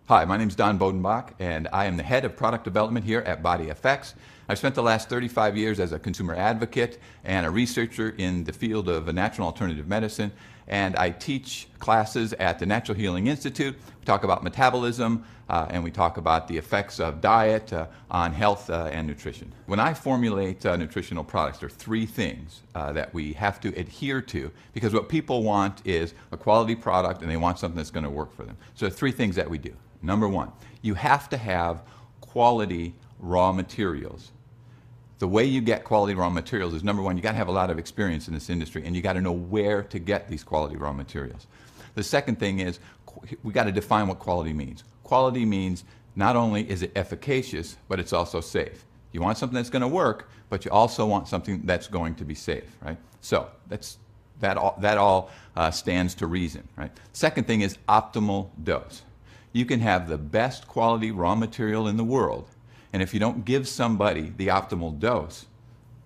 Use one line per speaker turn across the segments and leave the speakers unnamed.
Hi, my name is Don Bodenbach, and I am the head of product development here at BodyFX. I've spent the last 35 years as a consumer advocate and a researcher in the field of natural alternative medicine, and I teach classes at the Natural Healing Institute. We talk about metabolism, and we talk about the effects of diet on health and nutrition. When I formulate nutritional products, there are three things that we have to adhere to, because what people want is a quality product and they want something that's going to work for them. So there are three things that we do. Number one, you have to have quality raw materials. The way you get quality raw materials is, number one, you got to have a lot of experience in this industry, and you got to know where to get these quality raw materials. The second thing is, we got to define what quality means. Quality means not only is it efficacious, but it's also safe. You want something that's going to work, but you also want something that's going to be safe, right? So that all stands to reason, right? Second thing is optimal dose. You can have the best quality raw material in the world, and if you don't give somebody the optimal dose,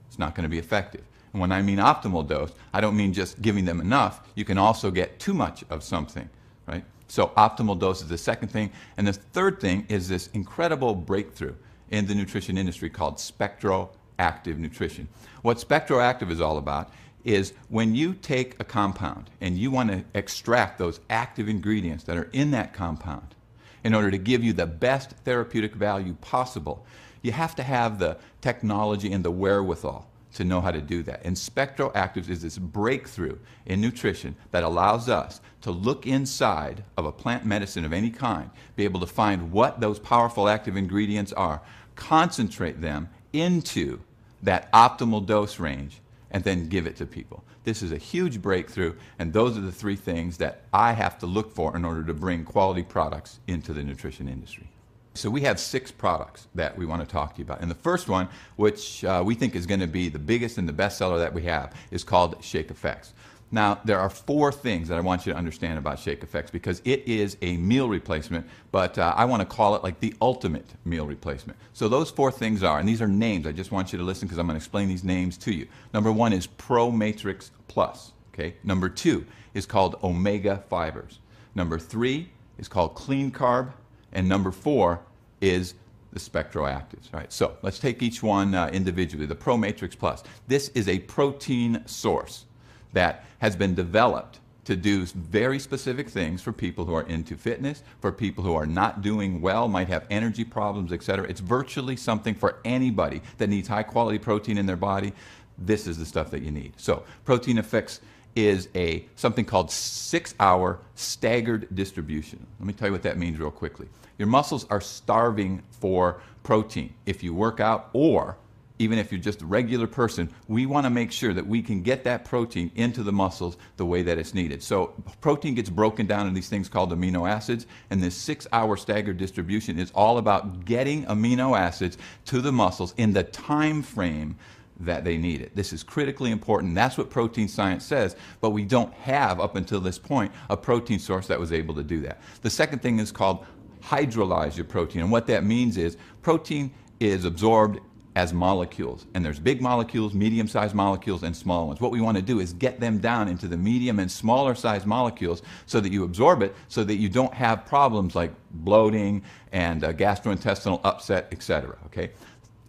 it's not going to be effective. And when I mean optimal dose, I don't mean just giving them enough. You can also get too much of something, right? So optimal dose is the second thing. And the third thing is this incredible breakthrough in the nutrition industry called spectroactive nutrition. What spectroactive is all about is when you take a compound and you want to extract those active ingredients that are in that compound in order to give you the best therapeutic value possible, you have to have the technology and the wherewithal to know how to do that. And spectroactives is this breakthrough in nutrition that allows us to look inside of a plant medicine of any kind, be able to find what those powerful active ingredients are, concentrate them into that optimal dose range, and then give it to people. This is a huge breakthrough, and those are the three things that I have to look for in order to bring quality products into the nutrition industry. So we have 6 products that we want to talk to you about. And the first one, which we think is going to be the biggest and the best seller that we have, is called Shake Effects. Now, there are 4 things that I want you to understand about Shake Effects, because it is a meal replacement, but I want to call it like the ultimate meal replacement. So those 4 things are, and these are names, I just want you to listen because I'm going to explain these names to you. Number 1 is Pro Matrix Plus. Okay? Number 2 is called Omega Fibers. Number 3 is called Clean Carb. And number 4 is the spectroactives. All right, so let's take each one individually. The Pro Matrix Plus. This is a protein source that has been developed to do very specific things for people who are into fitness, for people who are not doing well, might have energy problems, etc. It's virtually something for anybody that needs high quality protein in their body. This is the stuff that you need. So Protein Effects is something called 6-hour staggered distribution. Let me tell you what that means real quickly. Your muscles are starving for protein. If you work out, or even if you're just a regular person, we want to make sure that we can get that protein into the muscles the way that it's needed. So protein gets broken down in these things called amino acids, and this 6-hour staggered distribution is all about getting amino acids to the muscles in the time frame that they need it. This is critically important. That's what protein science says, but we don't have, up until this point, a protein source that was able to do that. The second thing is called hydrolyze your protein, and what that means is protein is absorbed as molecules, and there's big molecules, medium-sized molecules, and small ones. What we want to do is get them down into the medium and smaller sized molecules so that you absorb it, so that you don't have problems like bloating and gastrointestinal upset, etc. Okay?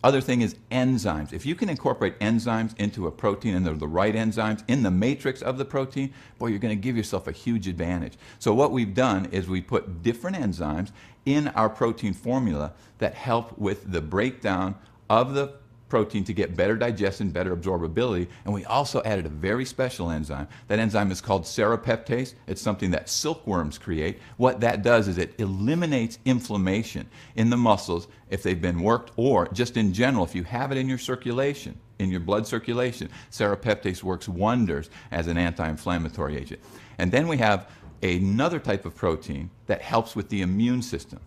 Other thing is enzymes. If you can incorporate enzymes into a protein, and they're the right enzymes in the matrix of the protein, boy, you're going to give yourself a huge advantage. So what we've done is we put different enzymes in our protein formula that help with the breakdown of the protein to get better digestion, better absorbability, and we also added a very special enzyme. That enzyme is called serrapeptase. It's something that silkworms create. What that does is it eliminates inflammation in the muscles if they've been worked, or just in general, if you have it in your circulation, in your blood circulation. Serrapeptase works wonders as an anti-inflammatory agent. And then we have another type of protein that helps with the immune system.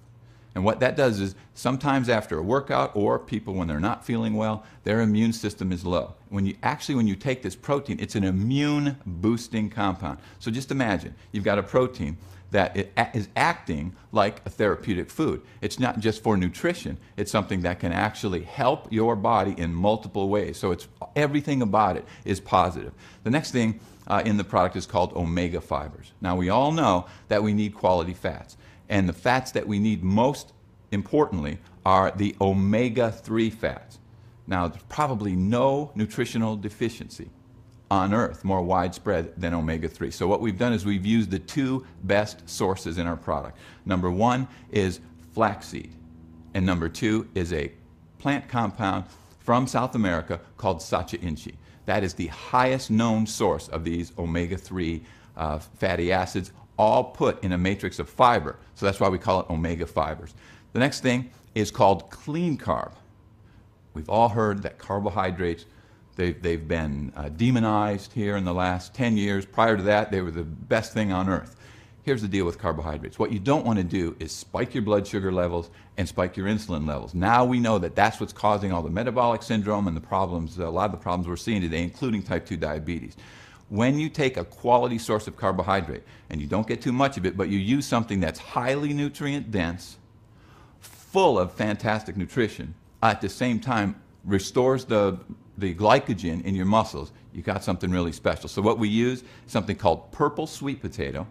And what that does is, sometimes after a workout, or people when they're not feeling well, their immune system is low. When you take this protein, it's an immune boosting compound. So just imagine, you've got a protein that is acting like a therapeutic food. It's not just for nutrition, it's something that can actually help your body in multiple ways. So everything about it is positive. The next thing in the product is called omega fibers. Now we all know that we need quality fats. And the fats that we need most importantly are the omega-3 fats. Now, there's probably no nutritional deficiency on earth more widespread than omega-3. So what we've done is we've used the two best sources in our product. Number one is flaxseed, and number two is a plant compound from South America called sacha inchi. That is the highest known source of these omega-3 fatty acids, all put in a matrix of fiber. So that's why we call it omega fibers. The next thing is called clean carb. We've all heard that carbohydrates, they've been demonized here in the last 10 years. Prior to that, they were the best thing on earth. Here's the deal with carbohydrates. What you don't want to do is spike your blood sugar levels and spike your insulin levels. Now we know that that's what's causing all the metabolic syndrome and the problems, a lot of the problems we're seeing today, including type 2 diabetes. When you take a quality source of carbohydrate, and you don't get too much of it, but you use something that's highly nutrient dense, full of fantastic nutrition, at the same time restores the glycogen in your muscles, you got something really special. So what we use is something called purple sweet potato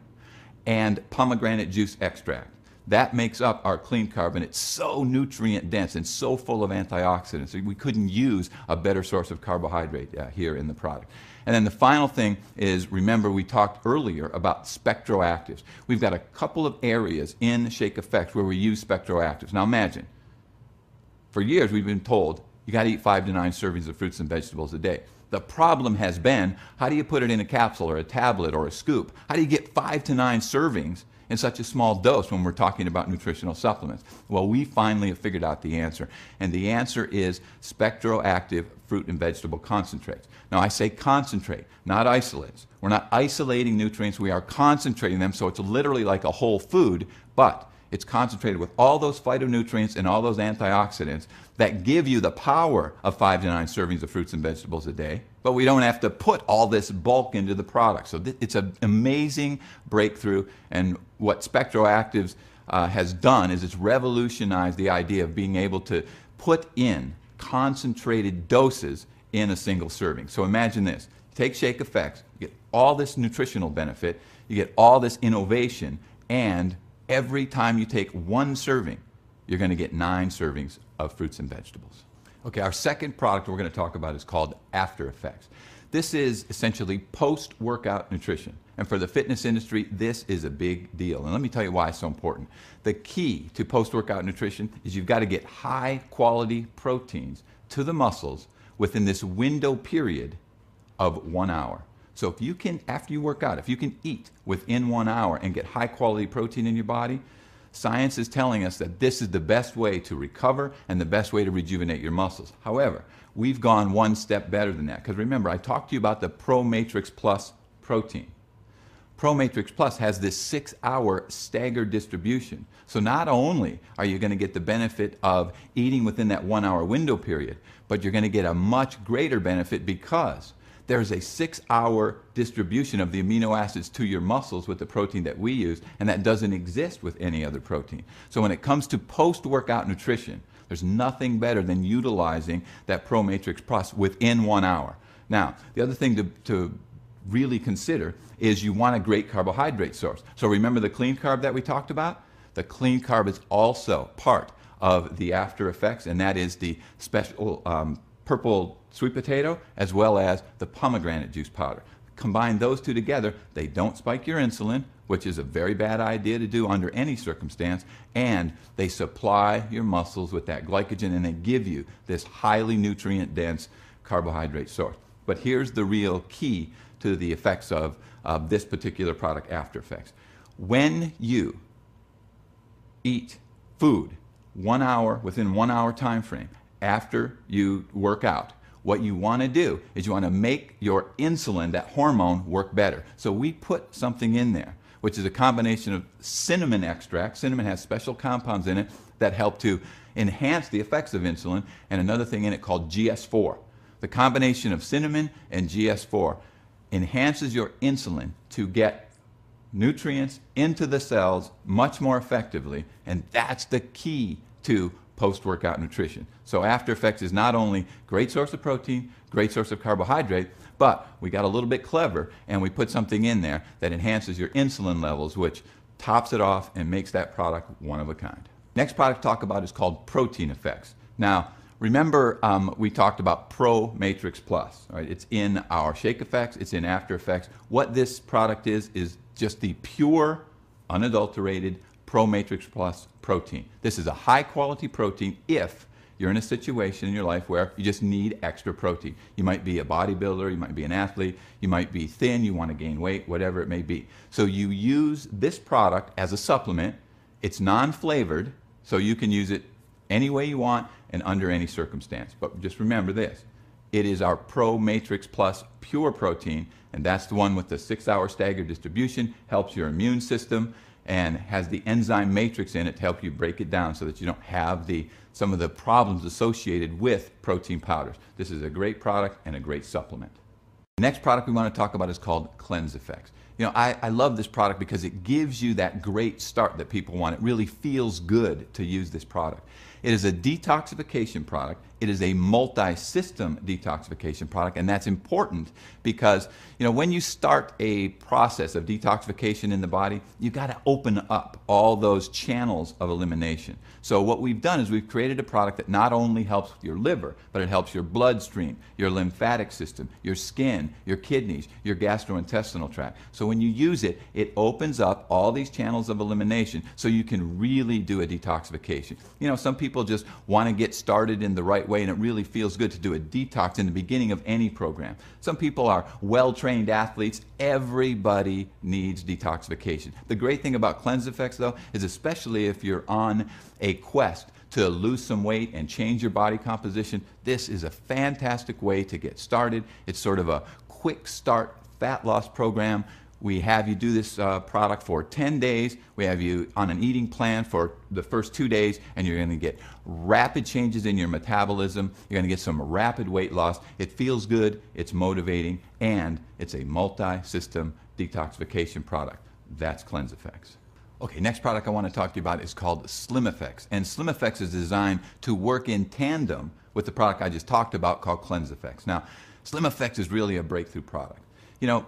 and pomegranate juice extract. That makes up our clean carb, and it's so nutrient dense and so full of antioxidants. We couldn't use a better source of carbohydrate here in the product. And then the final thing is, remember we talked earlier about spectroactives. We've got a couple of areas in Shake Effects where we use spectroactives. Now imagine, for years we've been told you got to eat 5 to 9 servings of fruits and vegetables a day. The problem has been, how do you put it in a capsule or a tablet or a scoop? How do you get 5 to 9 servings in such a small dose when we're talking about nutritional supplements? Well, we finally have figured out the answer, and the answer is spectroactive fruit and vegetable concentrates. Now, I say concentrate, not isolates. We're not isolating nutrients, we are concentrating them, so it's literally like a whole food, but it's concentrated with all those phytonutrients and all those antioxidants that give you the power of 5 to 9 servings of fruits and vegetables a day, but we don't have to put all this bulk into the product. So it's an amazing breakthrough, and what Spectroactives has done is it's revolutionized the idea of being able to put in concentrated doses in a single serving. So imagine this. You take Shake Effects, you get all this nutritional benefit, you get all this innovation, and every time you take one serving, you're going to get 9 servings of fruits and vegetables. Okay, our second product we're going to talk about is called After Effects. This is essentially post-workout nutrition. And for the fitness industry, this is a big deal. And let me tell you why it's so important. The key to post-workout nutrition is you've got to get high-quality proteins to the muscles within this window period of 1 hour. So if you can, after you work out, if you can eat within 1 hour and get high-quality protein in your body, science is telling us that this is the best way to recover and the best way to rejuvenate your muscles. However, we've gone one step better than that. Because remember, I talked to you about the Pro Matrix Plus protein. Pro Matrix Plus has this 6-hour staggered distribution. So not only are you going to get the benefit of eating within that 1 hour window period, but you're going to get a much greater benefit because there's a 6-hour distribution of the amino acids to your muscles with the protein that we use, and that doesn't exist with any other protein. So when it comes to post-workout nutrition, there's nothing better than utilizing that Pro Matrix Plus within 1 hour. Now, the other thing to really consider is you want a great carbohydrate source. So remember the clean carb that we talked about? The clean carb is also part of the After Effects, and that is the special purple sweet potato as well as the pomegranate juice powder. Combine those two together, they don't spike your insulin, which is a very bad idea to do under any circumstance, and they supply your muscles with that glycogen, and they give you this highly nutrient dense carbohydrate source. But here's the real key to the effects of this particular product, After Effects. When you eat food 1 hour, within 1 hour time frame after you work out, what you want to do is you want to make your insulin, that hormone, work better. So we put something in there, which is a combination of cinnamon extract. Cinnamon has special compounds in it that help to enhance the effects of insulin, and another thing in it called GS4. The combination of cinnamon and GS4 enhances your insulin to get nutrients into the cells much more effectively, and that's the key to post-workout nutrition. So After Effects is not only great source of protein, great source of carbohydrate, but we got a little bit clever and we put something in there that enhances your insulin levels, which tops it off and makes that product one of a kind. Next product to talk about is called Protein Effects. Now, remember we talked about Pro Matrix Plus. Right? It's in our Shake Effects, it's in After Effects. What this product is just the pure, unadulterated Pro Matrix Plus protein. This is a high quality protein if you're in a situation in your life where you just need extra protein. You might be a bodybuilder, you might be an athlete, you might be thin, you want to gain weight, whatever it may be. So you use this product as a supplement. It's non-flavored, so you can use it any way you want and under any circumstance. But just remember this, it is our Pro Matrix Plus pure protein, and that's the one with the 6-hour staggered distribution, helps your immune system, and has the enzyme matrix in it to help you break it down so that you don't have some of the problems associated with protein powders. This is a great product and a great supplement. The next product we want to talk about is called Cleanse Effects. You know, I love this product because it gives you that great start that people want. It really feels good to use this product. It is a detoxification product. It is a multi-system detoxification product, and that's important because, you know, when you start a process of detoxification in the body, you got to open up all those channels of elimination. So what we've done is we've created a product that not only helps with your liver, but it helps your bloodstream, your lymphatic system, your skin, your kidneys, your gastrointestinal tract. So when you use it, it opens up all these channels of elimination so you can really do a detoxification. You know, some people just want to get started in the right way, and it really feels good to do a detox in the beginning of any program. Some people are well-trained athletes. Everybody needs detoxification. The great thing about Cleanse Effects, though, is especially if you're on a quest to lose some weight and change your body composition, this is a fantastic way to get started. It's sort of a quick start fat loss program. We have you do this product for 10 days. We have you on an eating plan for the first 2 days, and you're going to get rapid changes in your metabolism. You're going to get some rapid weight loss. It feels good, it's motivating, and it's a multi-system detoxification product. That's Cleanse Effects. Okay, next product I want to talk to you about is called Slim Effects. And Slim Effects is designed to work in tandem with the product I just talked about called Cleanse Effects. Now, Slim Effects is really a breakthrough product. You know,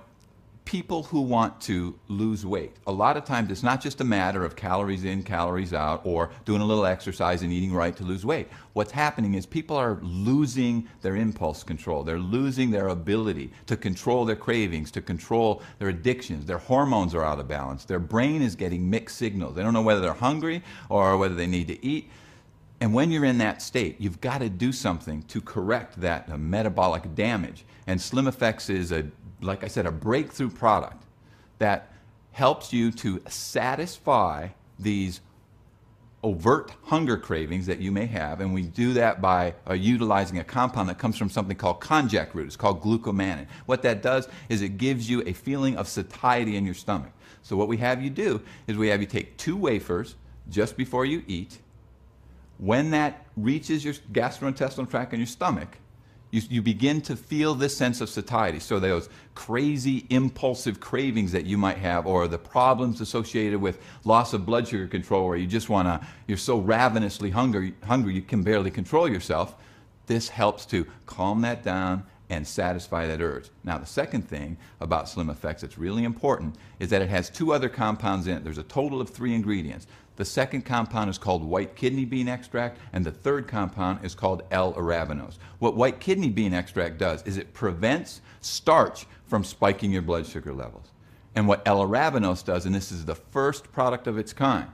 people who want to lose weight, a lot of times it's not just a matter of calories in, calories out, or doing a little exercise and eating right to lose weight. What's happening is people are losing their impulse control. They're losing their ability to control their cravings, to control their addictions. Their hormones are out of balance. Their brain is getting mixed signals. They don't know whether they're hungry or whether they need to eat. And when you're in that state, you've got to do something to correct that metabolic damage. And Slim Effects is like I said, a breakthrough product that helps you to satisfy these overt hunger cravings that you may have, and we do that by utilizing a compound that comes from something called konjac root. It's called glucomannan. What that does is it gives you a feeling of satiety in your stomach. So what we have you do is we have you take 2 wafers just before you eat. When that reaches your gastrointestinal tract in your stomach, you begin to feel this sense of satiety. So those crazy impulsive cravings that you might have, or the problems associated with loss of blood sugar control, where you just you're so ravenously hungry you can barely control yourself. This helps to calm that down and satisfy that urge. Now, the second thing about Slim Effects that's really important is that it has 2 other compounds in it. There's a total of 3 ingredients. The second compound is called white kidney bean extract, and the third compound is called L-arabinose. What white kidney bean extract does is it prevents starch from spiking your blood sugar levels. And what L-arabinose does, and this is the first product of its kind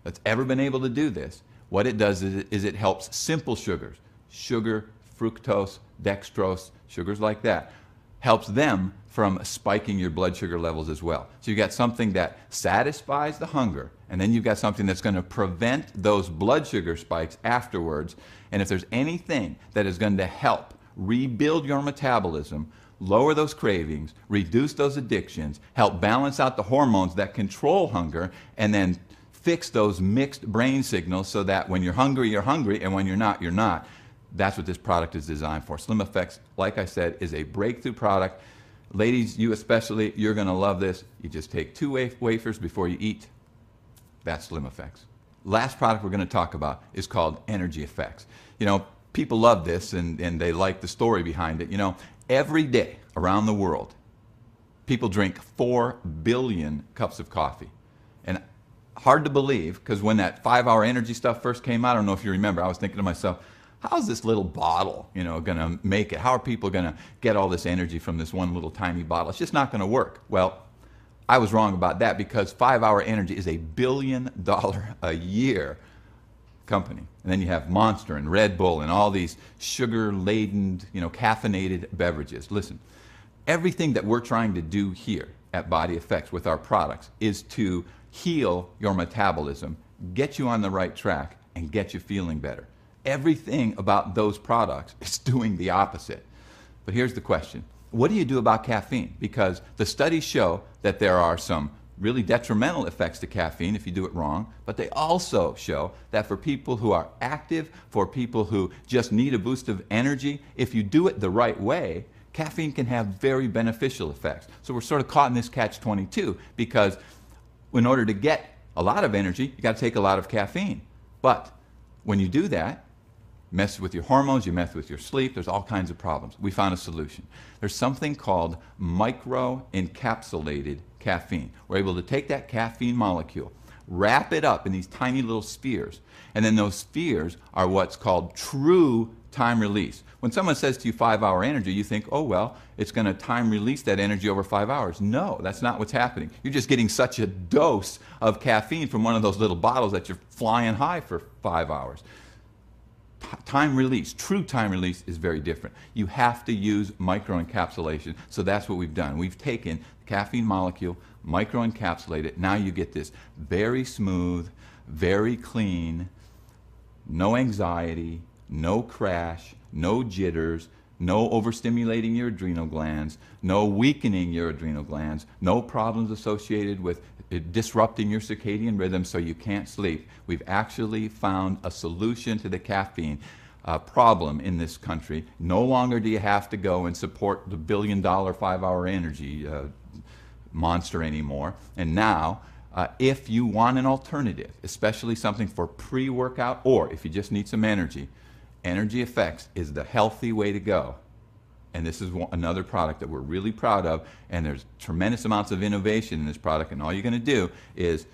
that's ever been able to do this, what it does is it helps simple sugars, sugar, fructose, dextrose, sugars like that, helps them from spiking your blood sugar levels as well. So you've got something that satisfies the hunger, and then you've got something that's going to prevent those blood sugar spikes afterwards. And if there's anything that is going to help rebuild your metabolism, lower those cravings, reduce those addictions, help balance out the hormones that control hunger, and then fix those mixed brain signals so that when you're hungry, and when you're not, you're not. That's what this product is designed for. Slim Effects, like I said, is a breakthrough product. Ladies, you especially, you're going to love this. You just take 2 wafers before you eat. That's Slim Effects. Last product we're going to talk about is called Energy Effects. You know, people love this, and they like the story behind it. You know, every day around the world, people drink 4 billion cups of coffee. And hard to believe, because when that 5-hour energy stuff first came out, I don't know if you remember, I was thinking to myself, how's this little bottle, going to make it? How are people going to get all this energy from this one little tiny bottle? It's just not going to work. Well, I was wrong about that, because 5-hour energy is $1 billion a year company. And then you have Monster and Red Bull and all these sugar-laden, caffeinated beverages. Listen, everything that we're trying to do here at Body Effects with our products is to heal your metabolism, get you on the right track, and get you feeling better. Everything about those products is doing the opposite. But here's the question. What do you do about caffeine? Because the studies show that there are some really detrimental effects to caffeine if you do it wrong, but they also show that for people who are active, for people who just need a boost of energy, if you do it the right way, caffeine can have very beneficial effects. So we're sort of caught in this catch-22, because in order to get a lot of energy, you got to take a lot of caffeine. But when you do that, mess with your hormones, you mess with your sleep, there's all kinds of problems. We found a solution. There's something called micro-encapsulated caffeine. We're able to take that caffeine molecule, wrap it up in these tiny little spheres, and then those spheres are what's called true time release. When someone says to you 5-hour energy, you think, oh well, it's going to time release that energy over 5 hours. No, that's not what's happening. You're just getting such a dose of caffeine from one of those little bottles that you're flying high for 5 hours. Time release, true time release, is very different. You have to use microencapsulation, so that's what we've done. We've taken the caffeine molecule, microencapsulated it. Now you get this very smooth, very clean, no anxiety, no crash, no jitters, no overstimulating your adrenal glands, no weakening your adrenal glands, no problems associated with disrupting your circadian rhythm so you can't sleep. We've actually found a solution to the caffeine problem in this country. No longer do you have to go and support the $1 billion 5-hour energy monster anymore. And now, if you want an alternative, especially something for pre-workout, or if you just need some energy, Energy Effects is the healthy way to go. And this is another product that we're really proud of, and there's tremendous amounts of innovation in this product, and all you're going to do is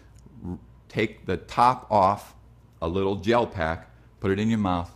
take the top off a little gel pack, put it in your mouth,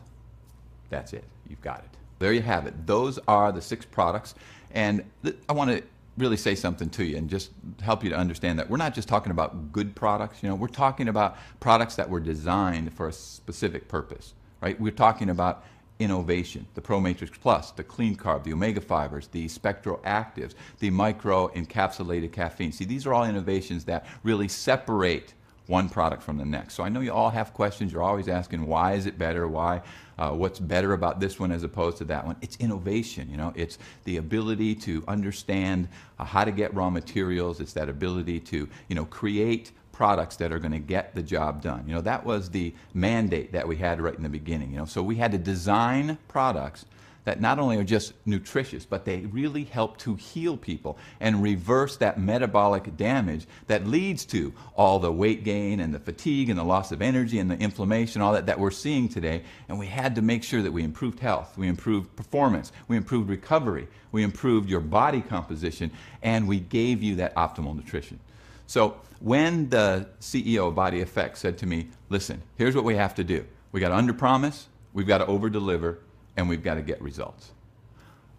that's it, you've got it. There you have it. Those are the 6 products, and I want to really say something to you and just help you to understand that we're not just talking about good products, we're talking about products that were designed for a specific purpose, right? We're talking about innovation, the Pro Matrix Plus, the Clean Carb, the Omega Fibers, the Spectro Actives, the Micro-Encapsulated Caffeine. See, these are all innovations that really separate one product from the next. So I know you all have questions. You're always asking, why is it better? Why? What's better about this one as opposed to that one? It's innovation, It's the ability to understand how to get raw materials. It's that ability to, create products that are going to get the job done. That was the mandate that we had right in the beginning. So we had to design products that not only are just nutritious, but they really help to heal people and reverse that metabolic damage that leads to all the weight gain and the fatigue and the loss of energy and the inflammation, all that we're seeing today. And we had to make sure that we improved health, we improved performance, we improved recovery, we improved your body composition, and we gave you that optimal nutrition. So when the CEO of Body Effects said to me, listen, here's what we have to do. We got to underpromise, we've got to overdeliver, and we've got to get results.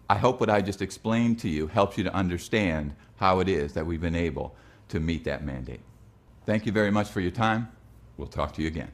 I hope what I just explained to you helps you to understand how it is that we've been able to meet that mandate. Thank you very much for your time. We'll talk to you again.